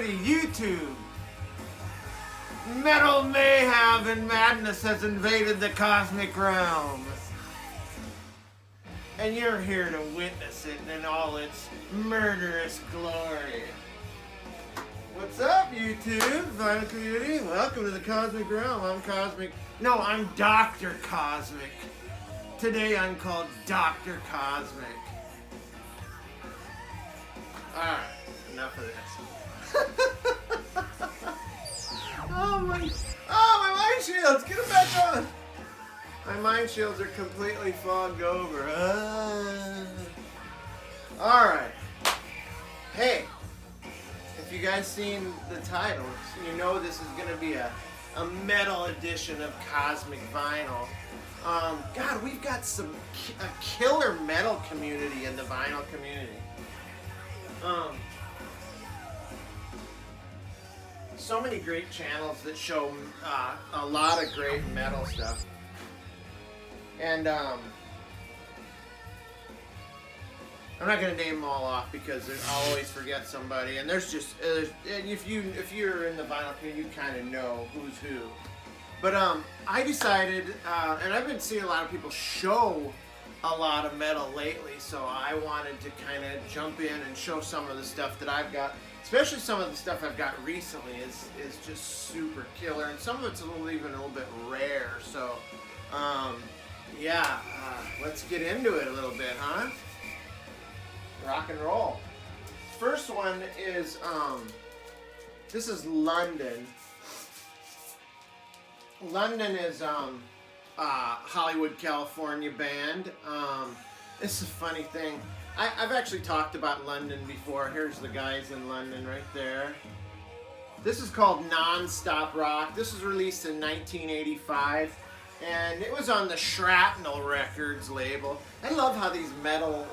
community, YouTube. Metal mayhem and madness has invaded the cosmic realm. And you're here to witness it in all its murderous glory. What's up, YouTube, vinyl community? Welcome to the cosmic realm. I'm Dr. Cosmic. Today I'm called Dr. Cosmic. Alright, enough of this. Oh my mind shields! Get them back on! My mind shields are completely fogged over. Alright. Hey, if you guys seen the titles, you know this is going to be a metal edition of Cosmic Vinyl. God, we've got a killer metal community in the vinyl community. So many great channels that show a lot of great metal stuff. And I'm not gonna name them all off because I'll always forget somebody. And there's just if you're in the vinyl community, you kind of know who's who. But I decided, and I've been seeing a lot of people show a lot of metal lately, so I wanted to kind of jump in and show some of the stuff that I've got. Especially some of the stuff I've got recently is just super killer, and some of it's even a little bit rare. So, yeah, let's get into it a little bit, huh? Rock and roll. First one is this is London. London is Hollywood, California band. This is a funny thing. I've actually talked about London before. Here's the guys in London right there. This is called Non-Stop Rock. This was released in 1985, and it was on the Shrapnel Records label. I love how these metal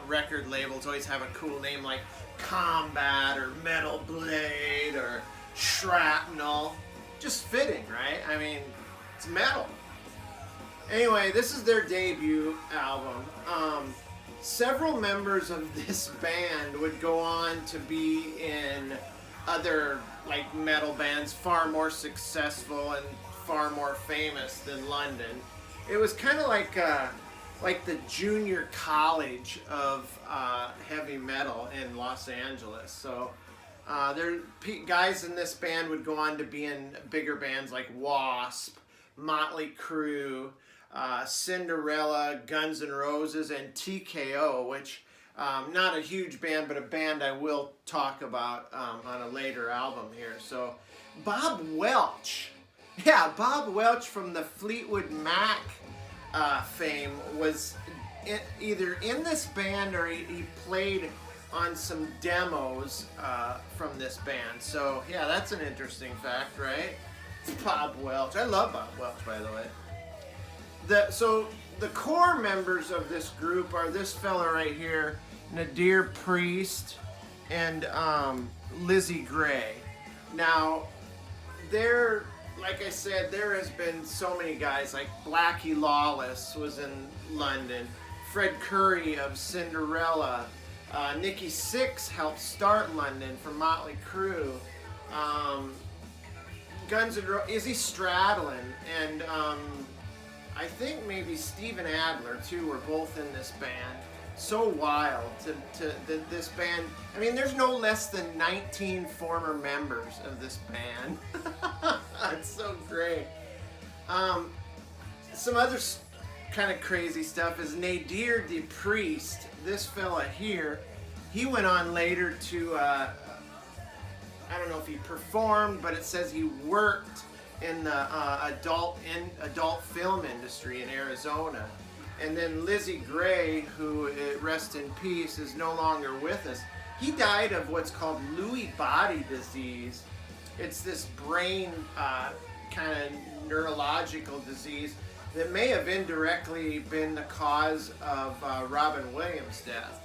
record labels always have a cool name like Combat or Metal Blade or Shrapnel. Just fitting, right? I mean, it's metal. Anyway, this is their debut album. Several members of this band would go on to be in other metal bands far more successful and far more famous than London. It was kind of like the junior college of heavy metal in Los Angeles. So guys in this band would go on to be in bigger bands like Wasp, Motley Crue, Cinderella, Guns N' Roses, and TKO, which not a huge band, but a band I will talk about on a later album here. So Bob Welch from the Fleetwood Mac fame was either in this band or he played on some demos from this band. So yeah, that's an interesting fact, right? It's Bob Welch. I love Bob Welch, by the way. So the core members of this group are this fella right here, Nadir Priest, and Lizzie Gray. Now, like I said, there has been so many guys, like Blackie Lawless was in London, Fred Curry of Cinderella, Nikki Sixx helped start London from Motley Crue, Guns N' Roses, Izzy Stradlin, and I think maybe Steven Adler too were both in this band. So wild to this band. I mean, there's no less than 19 former members of this band. It's so great. Some other kind of crazy stuff is Nadir De Priest. This fella here, he went on later to I don't know if he performed, but it says he worked in the adult film industry in Arizona. And then Lizzie Gray, who, rest in peace, is no longer with us. He died of what's called Lewy body disease. It's this brain kind of neurological disease that may have indirectly been the cause of Robin Williams' death.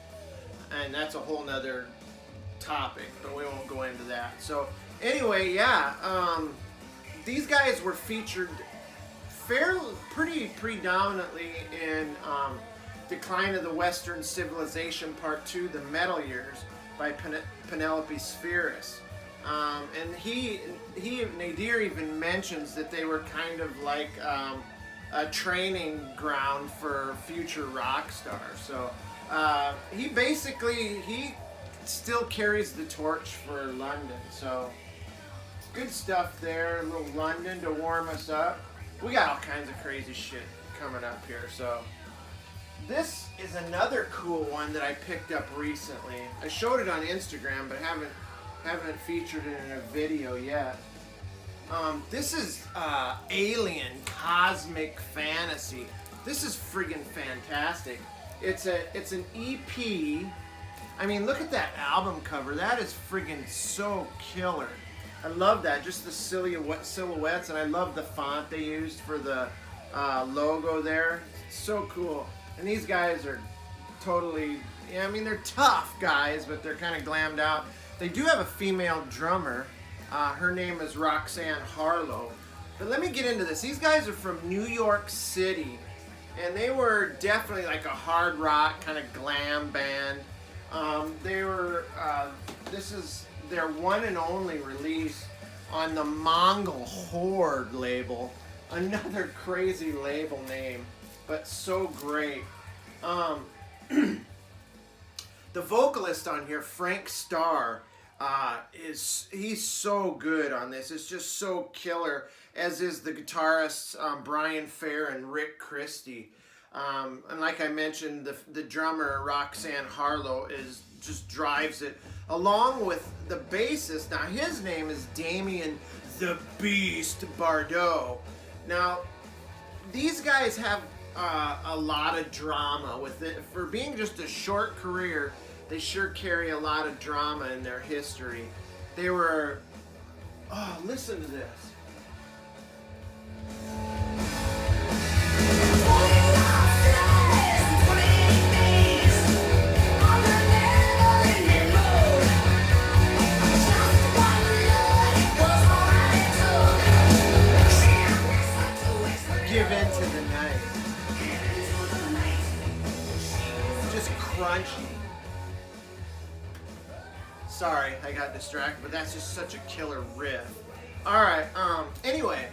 And that's a whole nother topic, but we won't go into that. So anyway, yeah, these guys were featured pretty predominantly in Decline of the Western Civilization Part 2, The Metal Years. by Penelope Spheris. And Nadir even mentions that they were kind of like a training ground for future rock stars. So he still carries the torch for London. So good stuff there. A little London to warm us up. We got all kinds of crazy shit coming up here. So this is another cool one that I picked up recently. I showed it on Instagram, but haven't featured it in a video yet. This is Alien Cosmic Fantasy. This is friggin' fantastic. It's an EP. I mean, look at that album cover. That is friggin' so killer. I love that. Just the silhouettes, and I love the font they used for the logo there. It's so cool. And these guys are totally, yeah, I mean, they're tough guys, but they're kind of glammed out. They do have a female drummer. Her name is Roxanne Harlow. But let me get into this. These guys are from New York City, and they were definitely like a hard rock kind of glam band. This is their one and only release on the Mongol Horde label. Another crazy label name, but so great. The vocalist on here, Frank Starr, he's so good on this. It's just so killer, as is the guitarists Brian Fair and Rick Christie. And like I mentioned, the drummer Roxanne Harlow just drives it, along with the bassist. Now his name is Damien the Beast Bardot. Now these guys have a lot of drama with it. For being just a short career, they sure carry a lot of drama in their history. They were, oh, listen to this. Give in to the night. Just crunchy. Sorry, I got distracted, but that's just such a killer riff. Alright, anyway,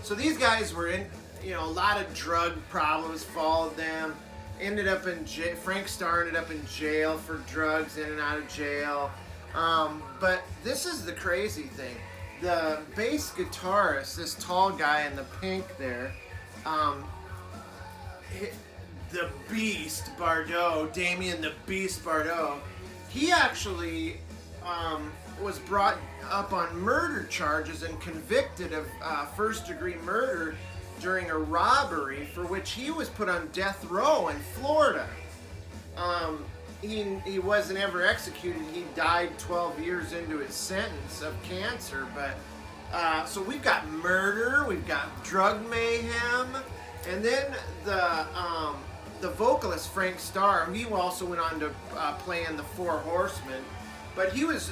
so these guys were in, a lot of drug problems followed them. Ended up in jail. Frank Starr ended up in jail for drugs, in and out of jail. But this is the crazy thing. The bass guitarist, this tall guy in the pink there, the Beast Bardot, Damien the Beast Bardot, he actually was brought up on murder charges and convicted of first-degree murder during a robbery for which he was put on death row in Florida. He wasn't ever executed. He died 12 years into his sentence of cancer. But so we've got murder, we've got drug mayhem, and then the vocalist Frank Starr, he also went on to play in the Four Horsemen. But he was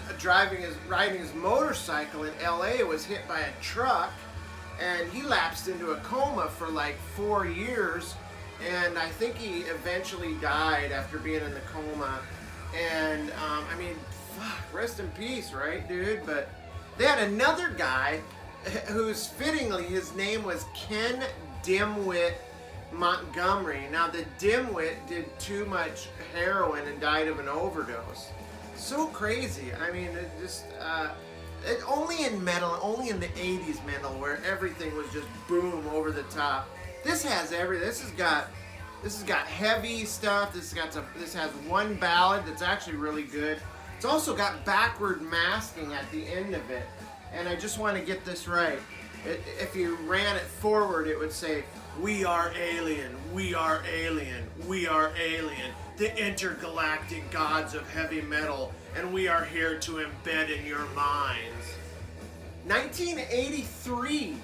riding his motorcycle in LA, was hit by a truck, and he lapsed into a coma for like 4 years, and I think he eventually died after being in the coma. And I mean, fuck, rest in peace, right, dude? But they had another guy who's fittingly, his name was Ken Dimwit Montgomery. Now the Dimwit did too much heroin and died of an overdose. So crazy. I mean, it just only in metal, only in the 80s metal, where everything was just boom over the top. This has everything. This has got heavy stuff. This has one ballad that's actually really good. It's also got backward masking at the end of it. And I just want to get this right. If you ran it forward, it would say, "We are alien, we are alien, we are alien, the intergalactic gods of heavy metal, and we are here to embed in your minds." 1983.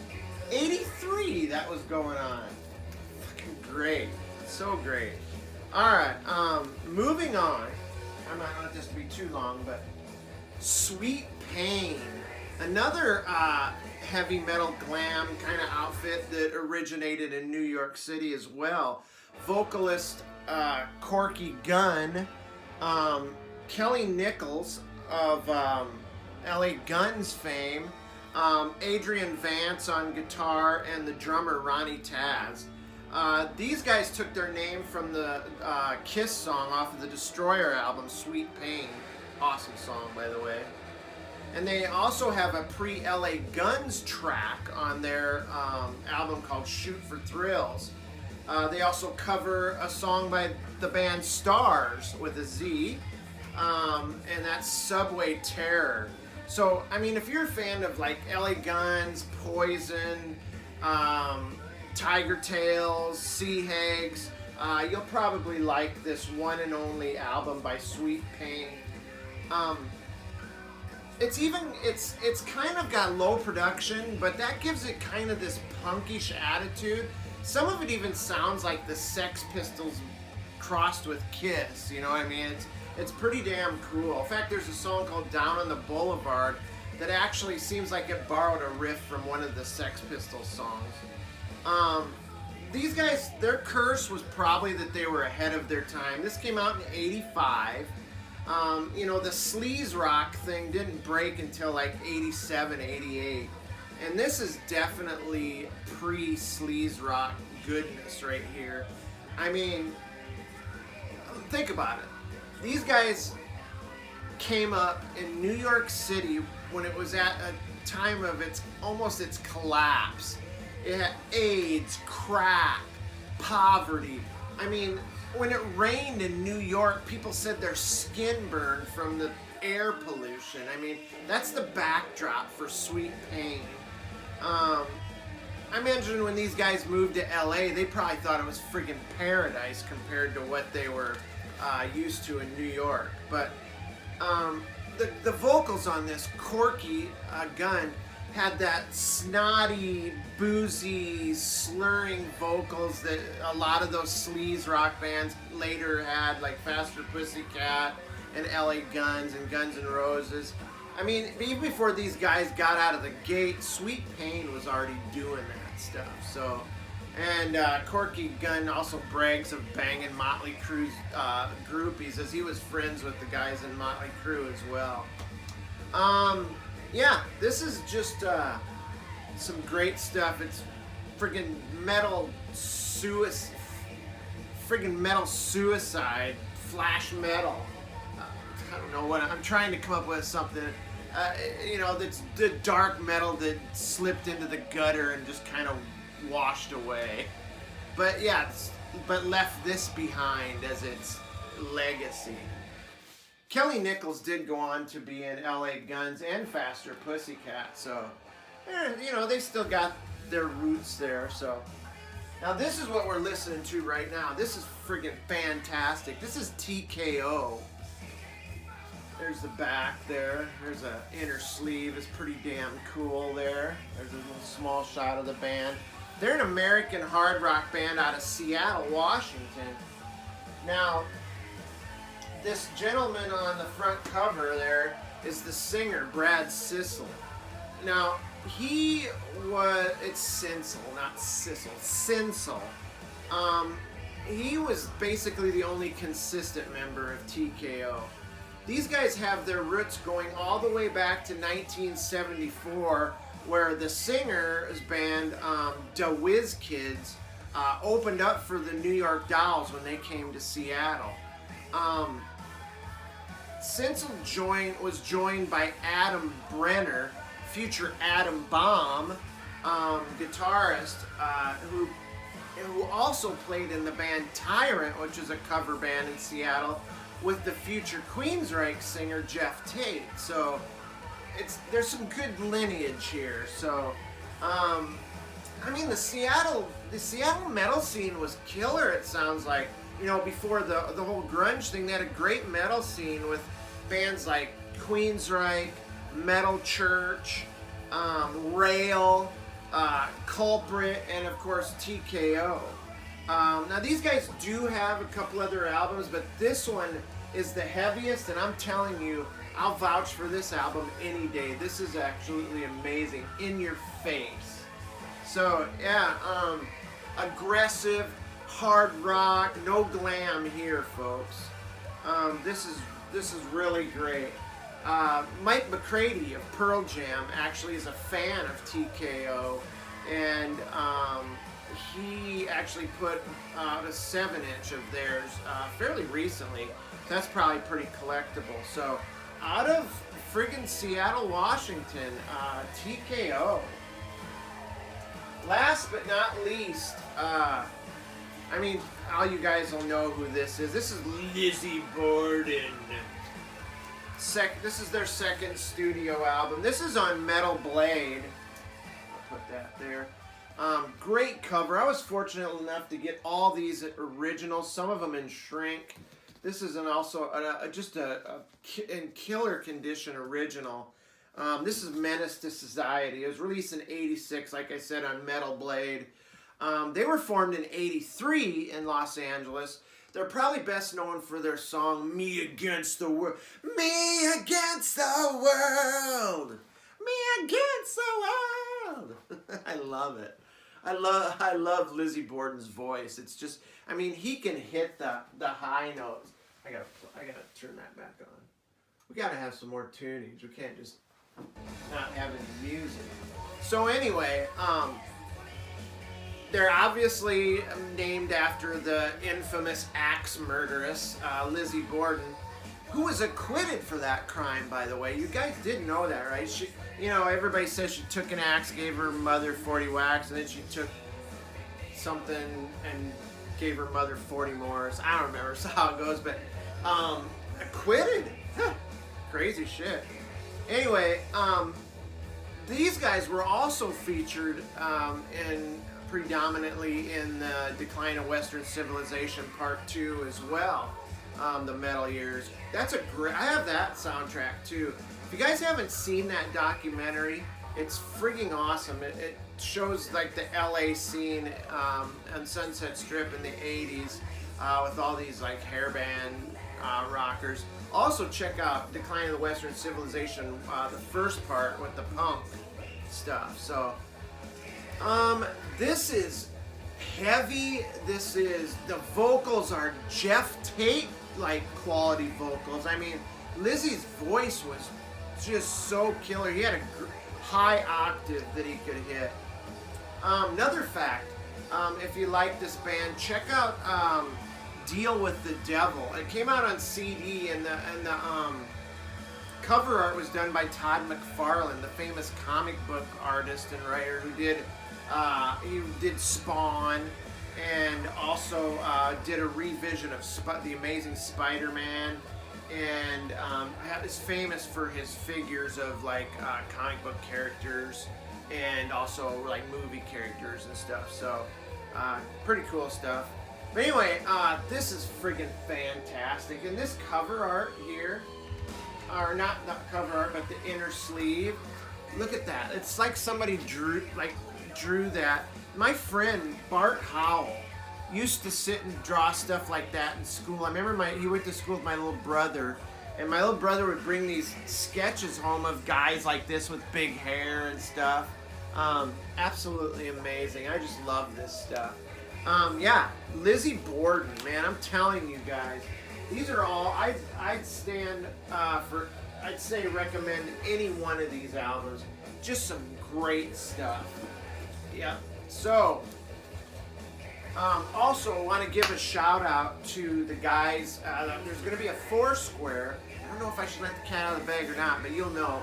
83 that was going on. Fucking great. So great. Alright, moving on. I might not let this be too long, but Sweet Pain. Another heavy metal glam kind of outfit that originated in New York City as well. Vocalist Corky Gunn Kelly Nichols of LA Guns fame, Adrian Vance on guitar, and the drummer Ronnie Taz. These guys took their name from the Kiss song off of the Destroyer album, Sweet Pain. Awesome song, by the way. And they also have a pre-LA Guns track on their album called Shoot for Thrills. They also cover a song by the band Stars with a Z, and that's Subway Terror. So, I mean, if you're a fan of like LA Guns, Poison, Tiger Tails, Sea Hags, you'll probably like this one and only album by Sweet Pain. It's kind of got low production, but that gives it kind of this punkish attitude. Some of it even sounds like the Sex Pistols crossed with Kiss, you know what I mean? It's pretty damn cool. In fact, there's a song called Down on the Boulevard that actually seems like it borrowed a riff from one of the Sex Pistols songs. These guys, their curse was probably that they were ahead of their time. This came out in '85. You know, the sleaze rock thing didn't break until like '87, '88. And this is definitely pre-sleaze rock goodness right here. I mean, think about it. These guys came up in New York City when it was at a time of almost its collapse. It had AIDS, crack, poverty. I mean, when it rained in New York, people said their skin burned from the air pollution. I mean, that's the backdrop for Sweet Pain. I imagine when these guys moved to LA, they probably thought it was friggin' paradise compared to what they were used to in New York. But the vocals on this, Corky Gunn, had that snotty, boozy, slurring vocals that a lot of those sleaze rock bands later had, like Faster Pussycat and LA Guns and Guns N' Roses. I mean, even before these guys got out of the gate, Sweet Pain was already doing that stuff. So, and Corky Gunn also brags of banging Motley Crue's groupies, as he was friends with the guys in Motley Crue as well. Yeah, this is just some great stuff. It's friggin' metal suicide, flash metal. I don't know what I'm trying to come up with something. You know, that's the dark metal that slipped into the gutter and just kind of washed away. But yeah, but left this behind as its legacy. Kelly Nichols did go on to be in LA Guns and Faster Pussycat, so, you know, they still got their roots there, so. Now this is what we're listening to right now. This is friggin' fantastic. This is TKO. There's the back there. There's an inner sleeve. It's pretty damn cool there. There's a little small shot of the band. They're an American hard rock band out of Seattle, Washington. Now, this gentleman on the front cover there is the singer, Brad Sissel. Now, it's Sinsel, not Sissel, Sinsel. He was basically the only consistent member of TKO. These guys have their roots going all the way back to 1974, where the singer's band, Da Whiz Kids, opened up for the New York Dolls when they came to Seattle. Sinsel was joined by Adam Brenner, future Adam Bomb, guitarist, who also played in the band Tyrant, which is a cover band in Seattle, with the future Queensryche singer Jeff Tate. So there's some good lineage here. So I mean, the Seattle metal scene was killer, it sounds like. You know, before the whole grunge thing, they had a great metal scene with bands like Queensryche, Metal Church, Rail, Culprit, and of course TKO. Now these guys do have a couple other albums, but this one is the heaviest, and I'm telling you, I'll vouch for this album any day. This is absolutely amazing, in your face. So yeah, aggressive, hard rock, no glam here, folks. This is This is really great. Mike McCready of Pearl Jam actually is a fan of TKO, and he actually put out a 7-inch of theirs fairly recently. That's probably pretty collectible. So out of friggin' Seattle, Washington, TKO. Last but not least, I mean, all you guys will know who this is. This is Lizzie Borden. This is their second studio album. This is on Metal Blade. I'll put that there. Great cover. I was fortunate enough to get all these originals, some of them in shrink. This is also just in killer condition original. This is Menace to Society. It was released in '86, like I said, on Metal Blade. They were formed in '83 in Los Angeles. They're probably best known for their song "Me Against the World." Me against the world. Me against the world. I love it. I love Lizzie Borden's voice. It's just, I mean, he can hit the high notes. I gotta turn that back on. We gotta have some more tunage. We can't just not have any music. So anyway, they're obviously named after the infamous axe murderess, Lizzie Borden, who was acquitted for that crime, by the way. You guys did know that, right? She, you know, everybody says she took an axe, gave her mother 40 whacks, and then she took something and gave her mother 40 more. So I don't remember how it goes, but acquitted. Crazy shit. Anyway, these guys were also featured predominantly in the Decline of Western Civilization Part 2 as well. The Metal Years. That's a great, I have that soundtrack too. If you guys haven't seen that documentary, it's frigging awesome. It shows like the LA scene on Sunset Strip in the 80s with all these like hairband rockers. Also check out Decline of the Western Civilization, the first part with the punk stuff. So this is heavy. This is, the vocals are Jeff Tate like quality vocals. I mean, Lizzie's voice was just so killer. He had a high octave that he could hit. Another fact, if you like this band, check out Deal with the Devil. It came out on CD, and the cover art was done by Todd McFarlane, the famous comic book artist and writer who did Spawn, and also did a revision of The Amazing Spider-Man, and is famous for his figures of like comic book characters and also like movie characters and stuff. So pretty cool stuff. But anyway, this is friggin' fantastic. And this cover art here, or not cover art, but the inner sleeve. Look at that. It's like somebody drew that. My friend Bart Howell used to sit and draw stuff like that in school. I remember he went to school with my little brother, and my little brother would bring these sketches home of guys like this with big hair and stuff. Absolutely amazing. I just love this stuff. Yeah, Lizzie Borden, man, I'm telling you guys, these are all, I'd stand I'd say recommend any one of these albums. Just some great stuff. Yeah. So, also want to give a shout out to the guys. There's going to be a Foursquare. I don't know if I should let the cat out of the bag or not, but you'll know.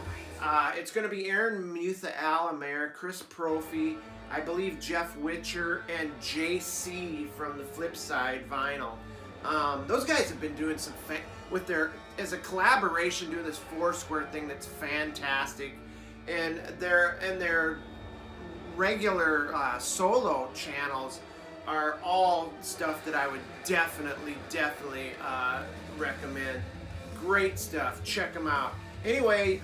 It's going to be Aaron Mutha, Al Amer, Chris Prophy, I believe Jeff Witcher, and JC from the Flipside Vinyl. Those guys have been doing some as a collaboration, doing this Foursquare thing that's fantastic, and their regular solo channels are all stuff that I would definitely recommend. Great stuff. Check them out. Anyway,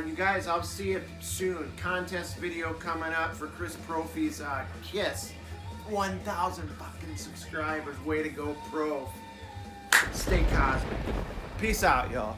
you guys, I'll see you soon. Contest video coming up for Chris Prophy's Kiss. 1,000 fucking subscribers. Way to go, Pro. Stay cosmic. Peace out, y'all.